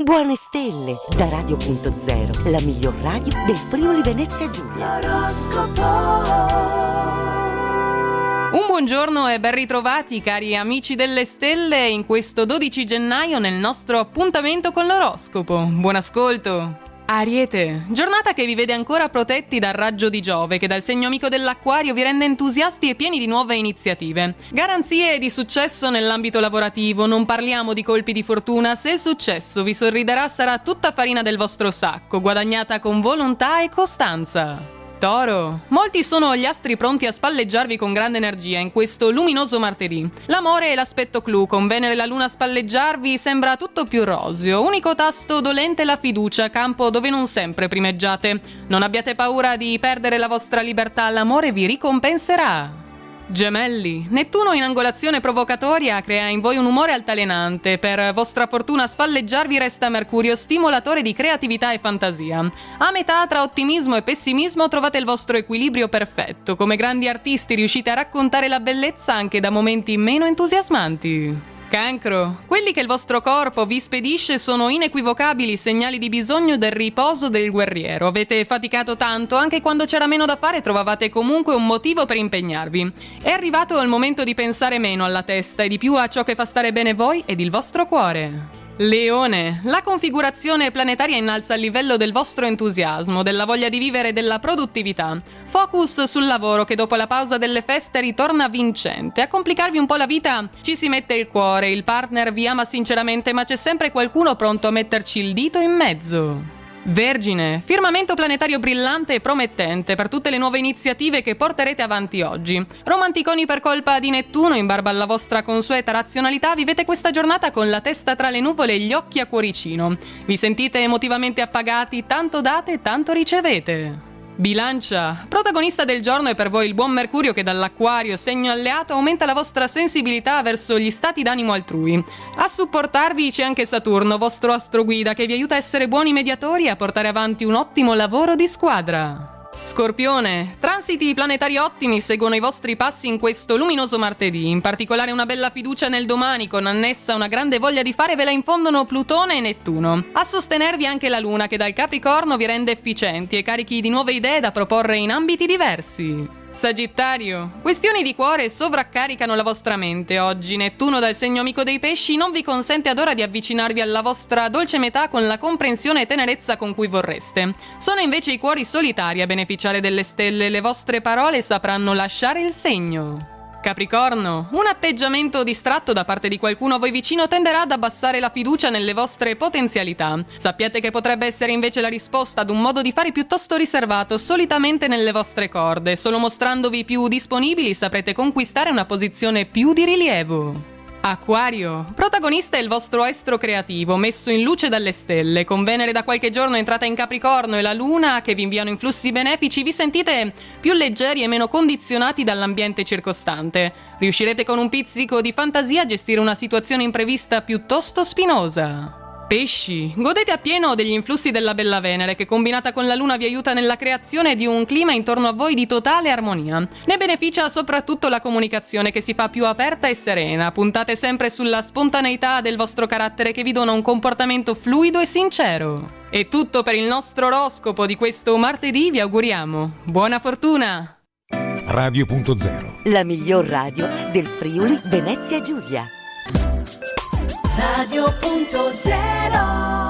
Buone stelle da Radio.0, la miglior radio del Friuli Venezia Giulia. Un buongiorno e ben ritrovati cari amici delle stelle in questo 12 gennaio nel nostro appuntamento con l'oroscopo. Buon ascolto! Ariete, giornata che vi vede ancora protetti dal raggio di Giove che dal segno amico dell'Acquario vi rende entusiasti e pieni di nuove iniziative. Garanzie di successo nell'ambito lavorativo, non parliamo di colpi di fortuna, se il successo vi sorriderà sarà tutta farina del vostro sacco, guadagnata con volontà e costanza. Toro, molti sono gli astri pronti a spalleggiarvi con grande energia in questo luminoso martedì. L'amore e l'aspetto clou, con Venere e la Luna a spalleggiarvi, sembra tutto più roseo. Unico tasto dolente la fiducia, campo dove non sempre primeggiate. Non abbiate paura di perdere la vostra libertà, l'amore vi ricompenserà. Gemelli, Nettuno in angolazione provocatoria crea in voi un umore altalenante. Per vostra fortuna spalleggiarvi resta Mercurio, stimolatore di creatività e fantasia. A metà tra ottimismo e pessimismo trovate il vostro equilibrio perfetto. Come grandi artisti riuscite a raccontare la bellezza anche da momenti meno entusiasmanti. Cancro, quelli che il vostro corpo vi spedisce sono inequivocabili segnali di bisogno del riposo del guerriero. Avete faticato tanto, anche quando c'era meno da fare trovavate comunque un motivo per impegnarvi. È arrivato il momento di pensare meno alla testa e di più a ciò che fa stare bene voi ed il vostro cuore. Leone, la configurazione planetaria innalza il livello del vostro entusiasmo, della voglia di vivere e della produttività. Focus sul lavoro che dopo la pausa delle feste ritorna vincente. A complicarvi un po' la vita ci si mette il cuore, il partner vi ama sinceramente ma c'è sempre qualcuno pronto a metterci il dito in mezzo. Vergine, firmamento planetario brillante e promettente per tutte le nuove iniziative che porterete avanti oggi. Romanticoni per colpa di Nettuno, in barba alla vostra consueta razionalità, vivete questa giornata con la testa tra le nuvole e gli occhi a cuoricino. Vi sentite emotivamente appagati, tanto date, tanto ricevete. Bilancia, protagonista del giorno è per voi il buon Mercurio che dall'Acquario, segno alleato, aumenta la vostra sensibilità verso gli stati d'animo altrui. A supportarvi c'è anche Saturno, vostro astroguida, che vi aiuta a essere buoni mediatori e a portare avanti un ottimo lavoro di squadra. Scorpione, transiti planetari ottimi seguono i vostri passi in questo luminoso martedì. In particolare una bella fiducia nel domani con annessa una grande voglia di fare ve la infondono Plutone e Nettuno. A sostenervi anche la Luna che dal Capricorno vi rende efficienti e carichi di nuove idee da proporre in ambiti diversi. Sagittario, questioni di cuore sovraccaricano la vostra mente oggi. Nettuno dal segno amico dei pesci non vi consente ad ora di avvicinarvi alla vostra dolce metà con la comprensione e tenerezza con cui vorreste. Sono invece i cuori solitari a beneficiare delle stelle, le vostre parole sapranno lasciare il segno. Capricorno, un atteggiamento distratto da parte di qualcuno a voi vicino tenderà ad abbassare la fiducia nelle vostre potenzialità. Sappiate che potrebbe essere invece la risposta ad un modo di fare piuttosto riservato, solitamente nelle vostre corde. Solo mostrandovi più disponibili saprete conquistare una posizione più di rilievo. Acquario, protagonista è il vostro estro creativo, messo in luce dalle stelle. Con Venere da qualche giorno entrata in Capricorno e la Luna che vi inviano influssi benefici, vi sentite più leggeri e meno condizionati dall'ambiente circostante. Riuscirete con un pizzico di fantasia a gestire una situazione imprevista piuttosto spinosa. Pesci, godete appieno degli influssi della bella Venere che combinata con la Luna vi aiuta nella creazione di un clima intorno a voi di totale armonia. Ne beneficia soprattutto la comunicazione che si fa più aperta e serena. Puntate sempre sulla spontaneità del vostro carattere che vi dona un comportamento fluido e sincero. È tutto per il nostro oroscopo di questo martedì, vi auguriamo buona fortuna! Radio.0, la miglior radio del Friuli Venezia Giulia. Radio.0